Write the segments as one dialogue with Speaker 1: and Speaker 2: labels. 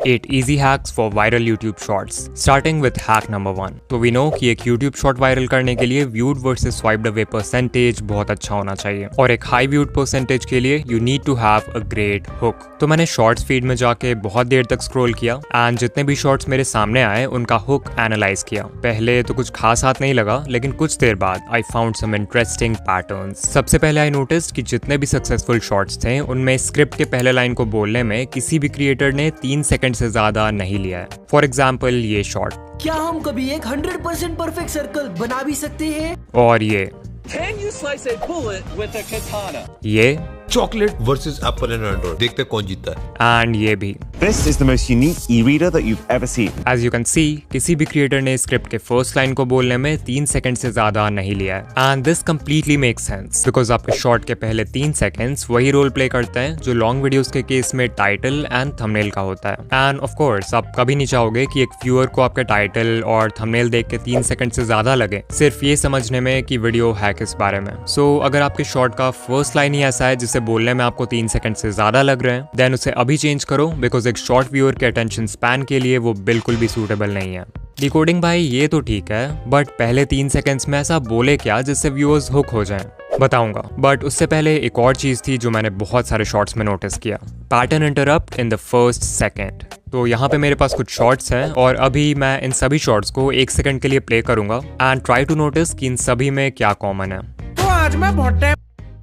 Speaker 1: 8 easy hacks for viral YouTube shorts. Starting with hack number 1. तो we know कि एक YouTube short viral करने के लिए viewed versus swiped away percentage बहुत अच्छा होना चाहिए, और एक high viewed percentage के लिए you need to have a great hook. तो मैंने shorts feed में जाके बहुत देर तक scroll किया and जितने भी shorts मेरे सामने आए उनका hook analyze किया. पहले तो कुछ खास हाथ नहीं लगा, लेकिन कुछ देर बाद I found some interesting patterns. सबसे पहले I noticed कि जितने भी successful shorts थे उनमें स्क्रिप्ट के पहले लाइन को बोलने में किसी भी क्रिएटर ने 3 सेकंड से ज्यादा नहीं लिया है. फॉर एग्जाम्पल ये शॉर्ट,
Speaker 2: क्या हम कभी एक 100% परफेक्ट सर्कल बना भी सकते हैं?
Speaker 1: और ये
Speaker 3: Can you slice a bullet with a katana?
Speaker 1: ये
Speaker 4: chocolate versus Apple and Android, देखते हैं कौन जीतता है.
Speaker 1: एंड ये भी.
Speaker 5: This is the most unique e-reader that you've ever seen.
Speaker 1: As you can see, किसी भी क्रिएटर ने स्क्रिप्ट के फर्स्ट लाइन को बोलने में 3 सेकंड से ज्यादा नहीं लिया है. And this completely makes sense because आपके शॉर्ट के पहले 3 सेकंड्स वही रोल प्ले करते हैं जो लॉन्ग वीडियोस के केस में टाइटल एंड थंबनेल का होता है. एंड ऑफ कोर्स आप कभी नहीं चाहोगे कि एक व्यूअर को आपके टाइटल और थंबनेल देख के 3 सेकंड से ज्यादा लगे सिर्फ ये समझने में कि वीडियो है किस बारे में. सो अगर आपके शॉर्ट का फर्स्ट लाइन ही ऐसा है जिसे बोलने में आपको 3 सेकंड से ज्यादा लग रहे हैं, देन उसे अभी चेंज करो बिकॉज एक शॉर्ट व्यूअर के अटेंशन स्पैन के लिए वो बिल्कुल भी सूटेबल नहीं है. डिकोडिंग भाई ये तो ठीक है, बट पहले 3 सेकंड्स में ऐसा बोले क्या जिससे व्यूअर्स हुक हो जाएं? बताऊंगा, बट उससे पहले एक और चीज थी जो मैंने बहुत सारे शॉर्ट्स में नोटिस किया. Pattern interrupt in the first second. तो यहाँ पे मेरे पास कुछ शॉर्ट्स हैं और अभी मैं इन सभी शॉर्ट्स को 1 सेकंड के लिए प्ले करूंगा एंड ट्राई टू नोटिस कि इन सभी में क्या कॉमन है.
Speaker 2: तो आज मैं बहुत time.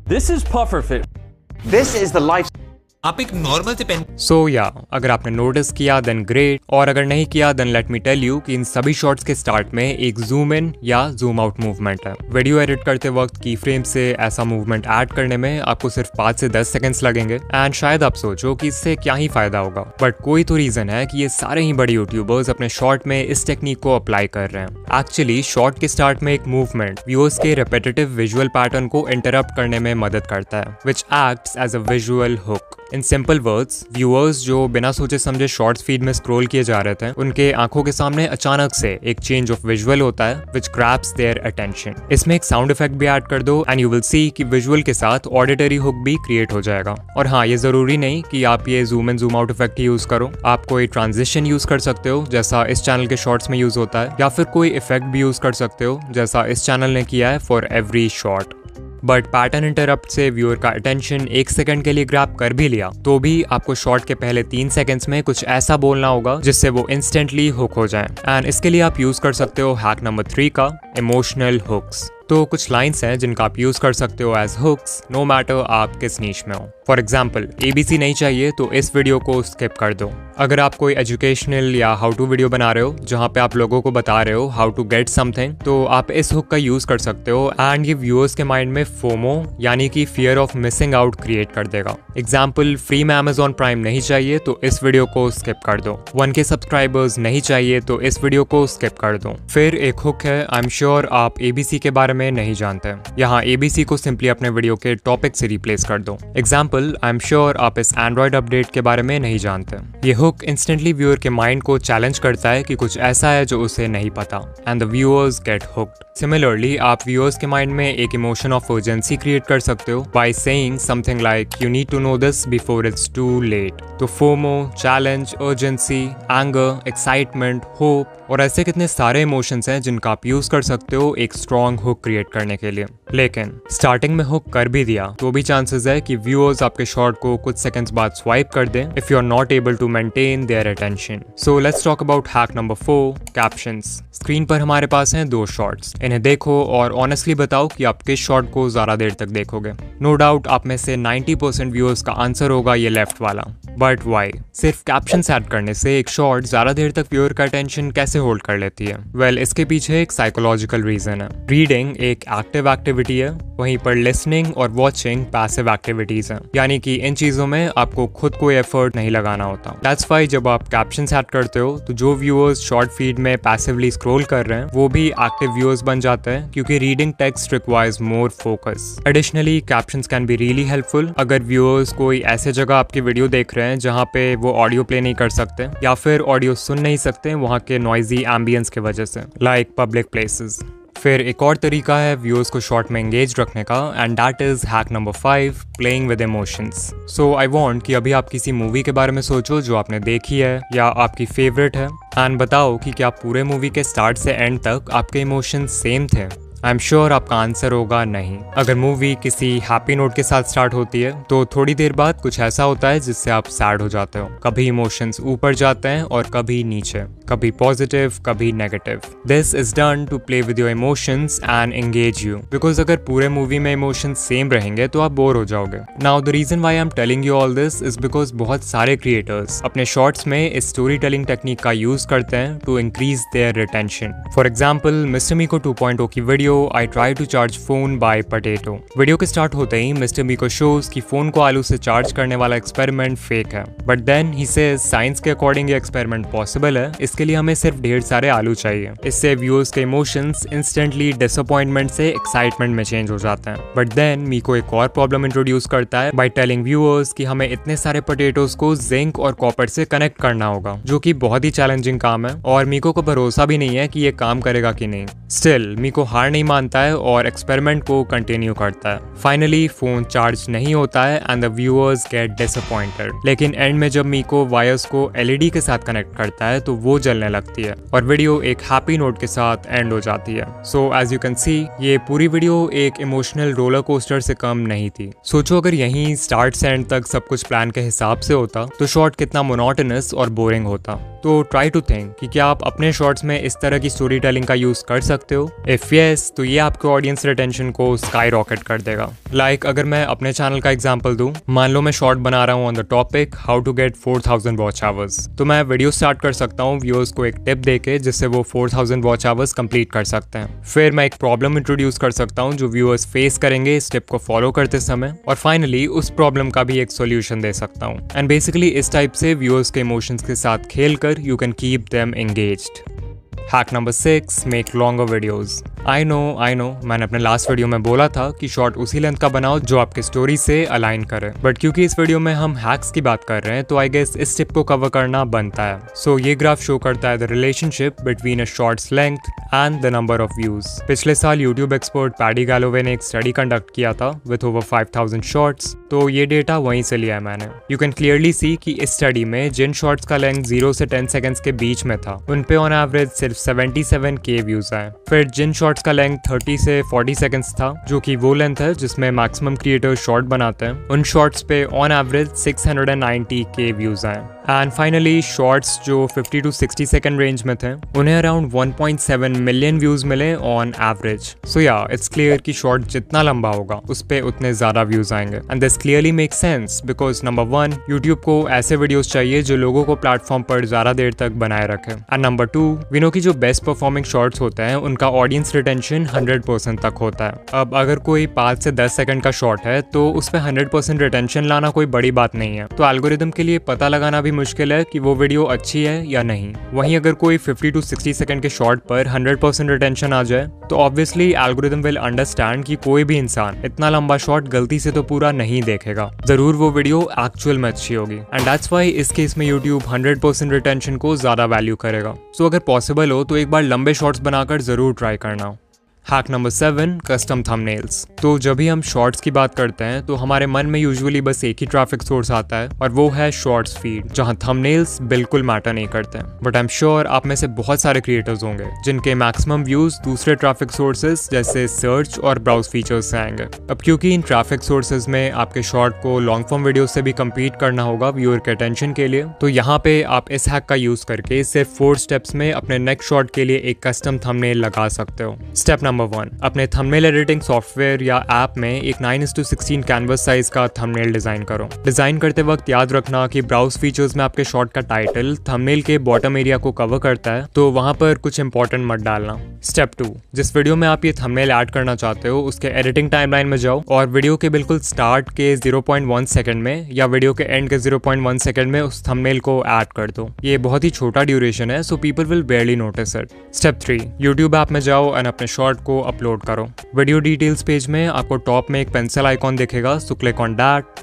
Speaker 3: This is pufferfish.
Speaker 5: This is the life.
Speaker 4: आप एक नॉर्मल से पेन.
Speaker 1: सो या अगर आपने नोटिस किया देन ग्रेट, और अगर नहीं किया then let me tell you कि इन सभी शॉट्स के स्टार्ट में एक जूम इन या जूम आउट मूवमेंट है. वीडियो एडिट करते वक्त की फ्रेम से ऐसा मूवमेंट ऐड करने में आपको सिर्फ 5 से 10 सेकंड्स लगेंगे एंड शायद आप सोचो कि इससे क्या ही फायदा होगा, बट कोई तो रीजन है कि ये सारे ही बड़े यूट्यूबर्स अपने शॉर्ट में इस टेक्निक को अप्लाई कर रहे हैं. एक्चुअली शॉर्ट के स्टार्ट में एक मूवमेंट व्यूअर्स के रिपीटेटिव विजुअल पैटर्न को इंटरप्ट करने में मदद करता है, which acts as a visual hook. In simple words, viewers जो बिना सोचे समझे शॉर्ट्स फीड में स्क्रॉल किए जा रहे थे उनके आंखों के सामने अचानक से एक चेंज ऑफ विजुअल होता है व्हिच ग्रैब्स देयर अटेंशन. इसमें एक साउंड इफेक्ट भी ऐड कर दो एंड यू विल सी कि विजुअल के साथ ऑडिटरी हुक भी क्रिएट हो जाएगा. और हाँ, ये जरूरी नहीं कि आप ये zoom in zoom out effect he use करो. आप कोई ट्रांजिशन यूज कर सकते हो जैसा इस चैनल के शॉर्ट्स में यूज होता है, या फिर कोई इफेक्ट भी यूज कर सकते हो जैसा इस चैनल ने किया है for every short. But pattern interrupt से व्यूअर का अटेंशन 1 सेकंड के लिए ग्रैब कर भी लिया तो भी आपको शॉर्ट के पहले 3 सेकंड्स में कुछ ऐसा बोलना होगा जिससे वो इंस्टेंटली हुक हो जाए. एंड इसके लिए आप यूज कर सकते हो हैक नंबर 3 का इमोशनल हुक्स. तो कुछ लाइंस हैं जिनका आप यूज कर सकते हो एज हुक्स नो मैटर आप किस नीश में हो. फॉर एग्जाम्पल, ABC नहीं चाहिए तो इस वीडियो को स्किप कर दो. अगर आप कोई एजुकेशनल या हाउ टू वीडियो बना रहे हो जहाँ पे आप लोगों को बता रहे हो हाउ टू गेट समथिंग, तो आप इस हुक का यूज कर सकते हो एंड ये व्यूअर्स के माइंड में फोमो यानी कि fear of missing out create कर देगा. एग्जाम्पल, फ्री में Amazon प्राइम नहीं चाहिए तो इस वीडियो को स्किप कर दो. 1K सब्सक्राइबर्स नहीं चाहिए तो इस वीडियो को स्किप कर दो. फिर एक हुक है, आई एम श्योर आप ABC के बारे में नहीं जानते. यहाँ ABC को सिंपली अपने वीडियो के टॉपिक से रिप्लेस कर दो. एग्जाम्पल, आई एम श्योर आप इस एंड्रॉइड अपडेट के बारे में नहीं जानते. ये हुक इंस्टेंटली व्यूअर के माइंड को चैलेंज करता है कि कुछ ऐसा है जो उसे नहीं पता and the viewers get hooked. Similarly आप व्यूअर्स के माइंड में एक इमोशन ऑफ अर्जेंसी क्रिएट कर सकते हो by saying something like you need to know this before it's too late. तो FOMO, challenge, urgency, anger, excitement, hope और ऐसे कितने सारे इमोशंस हैं जिनका आप यूज कर सकते हो एक स्ट्रॉन्ग हुक क्रिएट करने के लिए. लेकिन स्टार्टिंग में हुक कर भी दिया तो भी चांसेस है कि व्यूअर्स आपके शॉर्ट को कुछ सेकंड्स बाद स्वाइप कर दें if you are not able to maintain their attention. So let's talk about hack number 4, captions. Screen पर हमारे पास हैं 2 शॉर्ट्स. इन्हें देखो और ऑनेस्टली बताओ कि आप किस शॉर्ट को ज्यादा देर तक देखोगे. नो डाउट आप में से 90% व्यूअर्स का आंसर होगा ये लेफ्ट वाला. But why? सिर्फ कैप्शंस ऐड करने से एक शॉर्ट ज्यादा देर तक व्यूअर का अटेंशन कैसे होल्ड कर लेती है? वेल, इसके पीछे एक साइकोलॉजिकल रीजन है. रीडिंग एक एक्टिव एक्टिविटी है, वहीं पर लिसनिंग और वॉचिंग पैसिव एक्टिविटीज हैं. यानी कि इन चीजों में आपको खुद कोई एफर्ट नहीं लगाना होता. दैट्स व्हाई जब आप कैप्शंस ऐड करते हो तो जो व्यूअर्स शॉर्ट फीड में पैसिवली स्क्रॉल कर रहे हैं वो भी एक्टिव व्यूअर्स बन जाते हैं क्योंकि reading text requires more focus. Additionally captions can be really helpful अगर व्यूअर्स कोई ऐसे जगह आपकी वीडियो देख रहे हैं जहाँ पे वो ऑडियो प्ले नहीं कर सकते या फिर ऑडियो सुन नहीं सकते वहाँ के नॉइजी एम्बियंस की वजह से, लाइक पब्लिक प्लेसेस. फिर एक और तरीका है व्यूअर्स को शॉर्ट में एंगेज रखने का, and that is hack number 5, playing with emotions. So I want कि अभी आप किसी मूवी के बारे में सोचो जो आपने देखी है या आपकी फेवरेट है, एंड बताओ कि क्या पूरे मूवी के स्टार्ट से एंड तक आपके इमोशंस सेम थे। आई एम श्योर आपका आंसर होगा नहीं। अगर मूवी किसी हैप्पी नोट के साथ स्टार्ट होती है तो थोड़ी देर बाद कुछ ऐसा होता है जिससे आप सैड हो जाते हो। कभी इमोशंस ऊपर जाते हैं और कभी नीचे, कभी पॉजिटिव कभी negative. This is done to play with your emotions and engage you, because अगर पूरे मूवी में इमोशंस सेम रहेंगे तो आप बोर हो जाओगे। Now the reason why I am telling you all this is because बहुत सारे क्रिएटर्स अपने शॉर्ट्स में इस स्टोरी टेलिंग टेक्निक का यूज करते हैं to increase their retention. For example mister Miko 2.0 की video I try to charge phone by potato। Video के स्टार्ट होते ही मिस्टर मीको शोज कि फोन को आलू से चार्ज करने वाला एक्सपेरिमेंट फेक है, but then he says science के अकॉर्डिंग ये एक्सपेरिमेंट पॉसिबल है, इसके लिए हमें सिर्फ ढेर सारे आलू चाहिए। इससे व्यूअर्स के इमोशंस इंस्टेंटली डिसअपॉइंटमेंट से एक्साइटमेंट में चेंज हो जाते हैं। बट देन मीको एक और प्रॉब्लम इंट्रोड्यूस करता है बाय टेलिंग व्यूअर्स कि हमें इतने सारे पोटेटोज को जिंक और कॉपर से कनेक्ट करना होगा, जो कि बहुत ही चैलेंजिंग काम है और मीको को भरोसा भी नहीं है कि ये काम करेगा कि नहीं। स्टिल मीको हार नहीं मानता है और एक्सपेरिमेंट को कंटिन्यू करता है। फाइनली फोन चार्ज नहीं होता है and the viewers get disappointed. लेकिन एंड में जब मीको वायर्स को एलईडी के साथ कनेक्ट करता है तो वो जलने लगती है और वीडियो एक हैप्पी नोट के साथ एंड हो जाती है। So as you can see ये पूरी वीडियो एक इमोशनल रोलर कोस्टर से कम नहीं थी। सोचो अगर यहीं स्टार्ट से एंड तक सब कुछ प्लान के हिसाब से होता तो शॉर्ट कितना मोनोटोनस और बोरिंग होता। तो ट्राई टू थिंक कि क्या आप अपने शॉर्ट्स में इस तरह की स्टोरी टेलिंग का यूज कर सकते हो। इफ यस तो ये आपके ऑडियंस रिटेंशन को स्काई रॉकेट कर देगा। लाइक अगर मैं अपने चैनल का एग्जांपल दूं, मान लो मैं शॉर्ट बना रहा हूं on the topic how to get 4000 watch hours, तो मैं वीडियो स्टार्ट कर सकता हूं व्यूअर्स को एक टिप देके जिससे वो 4000 वॉच आवर्स कंप्लीट कर सकते हैं। फिर मैं एक प्रॉब्लम इंट्रोड्यूस कर सकता हूं जो व्यूअर्स फेस करेंगे इस टिप को फॉलो करते समय, और फाइनली उस प्रॉब्लम का भी एक सोल्यूशन दे सकता हूं। एंड बेसिकली इस टाइप से व्यूअर्स के इमोशंस के साथ खेलकर you can keep them engaged. Hack number 6, make longer videos. I know मैंने अपने लास्ट वीडियो में बोला था कि शॉर्ट उसी लेंथ का बनाओ जो आपकी स्टोरी से अलाइन करे, बट क्योंकि इस वीडियो में हम हैक्स की बात कर रहे हैं तो आई गेस इस टिप को कवर करना बनता है। सो ये ग्राफ शो करता है the relationship between a shorts length and the number of views. पिछले साल यूट्यूब एक्सपर्ट पैडी गैलोवे ने एक स्टडी कंडक्ट किया था विथ ओवर 5000 शॉर्ट्स, तो ये डेटा वहीं से लिया है मैंने। यू कैन क्लियरली सी कि इस स्टडी में जिन शॉर्ट्स का लेंथ 0 से 10 सेकंड्स के बीच में था उन पे ऑन एवरेज सिर्फ 77K व्यूज आए। फिर जिन शॉर्ट्स का लेंथ 30 से 40 सेकंड्स था, जो कि वो लेंथ है जिसमें मैक्सिमम क्रिएटर शॉर्ट बनाते हैं, उन शॉर्ट्स पे ऑन एवरेज 690K व्यूज आए। एंड फाइनली शॉर्ट्स जो 50 to 60 सेकंड रेंज में थे उन्हें अराउंड 1.7 मिलियन व्यूज मिले ऑन एवरेज। सो या इट्स क्लियर कि शॉर्ट जितना लंबा होगा उस पे उतने ज्यादा व्यूज आएंगे। And this clearly make sense because number 1 YouTube को ऐसे वीडियोस चाहिए जो लोगों को प्लेटफॉर्म पर ज्यादा देर तक बनाए रखे, एंड नंबर 2 वी नो कि जो बेस्ट परफॉर्मिंग शॉर्ट्स होते हैं उनका ऑडियंस रिटेंशन 100% तक होता है। अब अगर कोई 5 से 10 सेकंड का शॉर्ट है तो उस पे 100% रिटेंशन लाना कोई बड़ी बात नहीं है, तो एल्गोरिदम के लिए पता लगाना भी मुश्किल है कि वो वीडियो अच्छी है या नहीं। वहीं अगर कोई 50 to 60 सेकंड के शॉर्ट पर 100% रिटेंशन आ जाए तो ऑब्वियसली एल्गोरिदम विल अंडरस्टैंड कि कोई भी इंसान इतना लंबा शॉर्ट गलती से तो पूरा नहीं देखेगा, जरूर वो वीडियो एक्चुअल में अच्छी होगी। एंड दैट्स व्हाई इस केस में यूट्यूब 100% रिटेंशन को ज्यादा वैल्यू करेगा। सो अगर पॉसिबल हो तो एक बार लंबे शॉर्ट्स बनाकर जरूर ट्राई करना। Hack number 7, custom thumbnails. तो जब भी हम शॉर्ट्स की बात करते हैं तो हमारे मन में यूजुअली बस एक ही ट्रैफिक सोर्स आता है और वो है शॉर्ट्स फीड, जहां थंबनेल्स बिल्कुल मैटर नहीं करते। बट आई एम श्योर आप में से बहुत सारे क्रिएटर्स होंगे जिनके मैक्सिमम व्यूज दूसरे ट्रैफिक सोर्सेज जैसे सर्च और ब्राउज फीचर्स से आएंगे। अब क्योंकि इन ट्रैफिक सोर्सेज में आपके शॉर्ट को लॉन्ग फॉर्म वीडियो से भी कम्पीट करना होगा व्यूअर के अटेंशन के लिए, तो यहाँ पे आप इस हैक का यूज करके सिर्फ 4 स्टेप्स में अपने नेक्स्ट शॉर्ट के लिए एक कस्टम थंबनेल लगा सकते हो। स्टेप नंबर 1, अपने थंबनेल एडिटिंग सॉफ्टवेयर या ऐप में एक 9:16 कैनवस साइज का थंबनेल डिजाइन करो। डिजाइन करते वक्त याद रखना कि ब्राउज फीचर्स में आपके शॉर्ट का टाइटल थंबनेल के बॉटम एरिया को कवर करता है, तो वहां पर कुछ इंपॉर्टेंट मत डालना। स्टेप 2, जिस वीडियो में आप ये थंबनेल ऐड करना चाहते हो उसके एडिटिंग टाइमलाइन में जाओ और वीडियो के बिल्कुल स्टार्ट के 0.1 सेकंड में या वीडियो के एंड के 0.1 सेकंड में उस थंबनेल को ऐड कर दो। ये बहुत ही छोटा ड्यूरेशन है, so people will बेयरली notice it. Step 3, YouTube app में जाओ और अपने शॉर्ट को अपलोड करो। वीडियो डिटेल्स पेज में आपको टॉप में एक पेंसिल आइकॉन दिखेगा, so click on that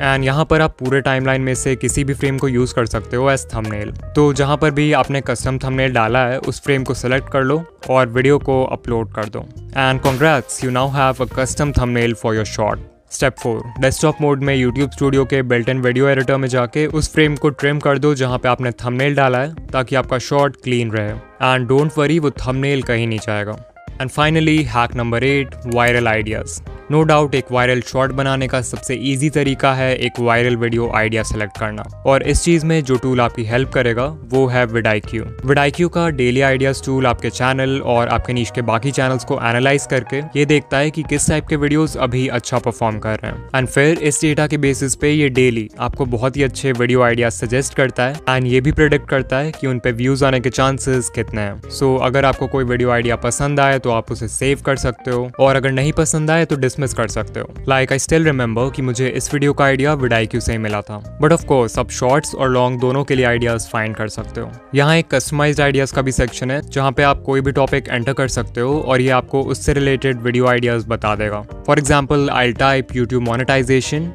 Speaker 1: and यहाँ पर आप पूरे टाइमलाइन में से किसी भी फ्रेम को यूज़ कर सकते हो एज थंबनेल। तो जहाँ पर भी आपने कस्टम थंबनेल डाला है उस फ्रेम को सेलेक्ट कर लो और वीडियो को अपलोड कर दो। And congrats, you now have a custom thumbnail for your short. Step 4, desktop mode में YouTube स्टूडियो के बिल्ट इन वीडियो एडिटर में जाके उस फ्रेम को ट्रिम कर दो जहाँ पे आपने थंबनेल डाला है, ताकि आपका शॉट क्लीन रहे। एंड डोंट वरी, वो थंबनेल कहीं नहीं जाएगा। And finally hack number 8, viral ideas. No doubt एक वायरल शॉट बनाने का सबसे इजी तरीका है एक वायरल वीडियो आइडिया सेलेक्ट करना, और इस चीज़ में जो टूल आपकी हेल्प करेगा वो है vidIQ। vidIQ का डेली आइडियाज़ टूल आपके चैनल और आपके नीश के बाकी चैनल्स को एनालाइज करके ये देखता है कि किस टाइप के वीडियोस अभी अच्छा परफॉर्म कर रहे हैं, एंड फिर इस डेटा के बेसिस पे ये डेली आपको बहुत ही अच्छे वीडियो आइडियाज सजेस्ट करता है एंड ये भी प्रेडिक्ट करता है कि उन पे व्यूज आने के चांसेस कितने हैं। सो अगर आपको कोई वीडियो आइडिया पसंद आए तो आप उसे सेव कर सकते हो, और अगर नहीं पसंद आए तो डिसमिस कर सकते हो। लाइक आई स्टिल रिमेंबर कि मुझे इस वीडियो का आइडिया vidIQ से ही मिला था, बट ऑफ कोर्स आप शॉर्ट्स और लॉन्ग दोनों के लिए आइडियाज फाइंड कर सकते हो। यहाँ एक कस्टमाइज्ड आइडियाज का भी सेक्शन है जहाँ पे आप कोई भी टॉपिक एंटर कर सकते हो और ये आपको उससे रिलेटेड वीडियो आइडियाज बता देगा। For example I type YouTube monetization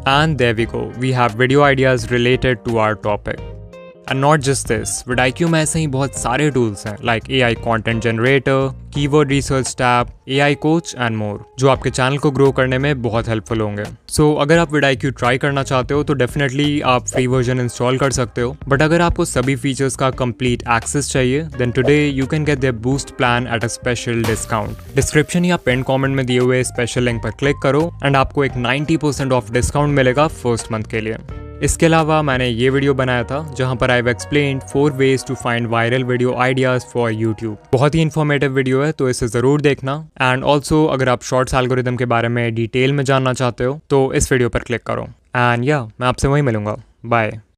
Speaker 1: and there we go, we have video ideas related to our topic. And not just this, vidIQ में ऐसे ही बहुत सारे टूल्स हैं like AI content generator, keyword research tab, AI coach and more, जो आपके channel को grow करने में बहुत हेल्पफुल होंगे। सो अगर आप vidIQ ट्राई करना चाहते हो तो डेफिनेटली आप फ्री वर्जन इंस्टॉल कर सकते हो, बट अगर आपको सभी फीचर्स का कंप्लीट एक्सेस चाहिए then today you can get their boost plan at a special discount. Description या पिन कमेंट में दिए हुए स्पेशल लिंक पर क्लिक करो एंड आपको एक 90% ऑफ डिस्काउंट मिलेगा फर्स्ट मंथ के लिए। इसके अलावा मैंने ये वीडियो बनाया था जहां पर I have explained 4 ways to find viral video ideas for YouTube। बहुत ही इन्फॉर्मेटिव वीडियो है तो इसे ज़रूर देखना। एंड ऑल्सो अगर आप शॉर्ट्स एल्गोरिदम के बारे में डिटेल में जानना चाहते हो तो इस वीडियो पर क्लिक करो। एंड या मैं आपसे वहीं मिलूंगा। बाय।